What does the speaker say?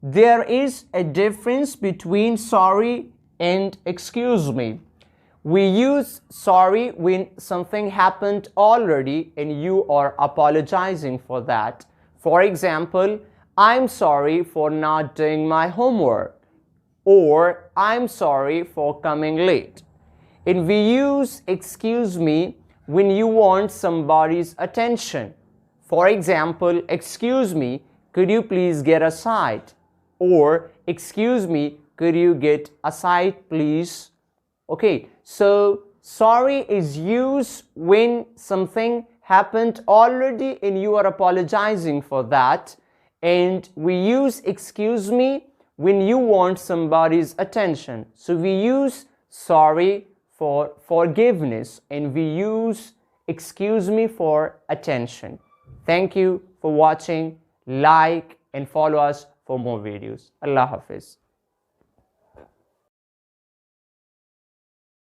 There is a difference between sorry and excuse me. We use sorry when something happened already and you are apologizing for that. For example, I'm sorry for not doing my homework, or I'm sorry for coming late. And we use excuse me when you want somebody's attention. For example, excuse me, could you please get aside? Or excuse me, could you get aside please? Okay, so sorry is used when something happened already and you are apologizing for that. And we use excuse me when you want somebody's attention. So we use sorry for forgiveness and we use excuse me for attention. Thank you for watching. Like and follow us for more videos. Allah Hafiz.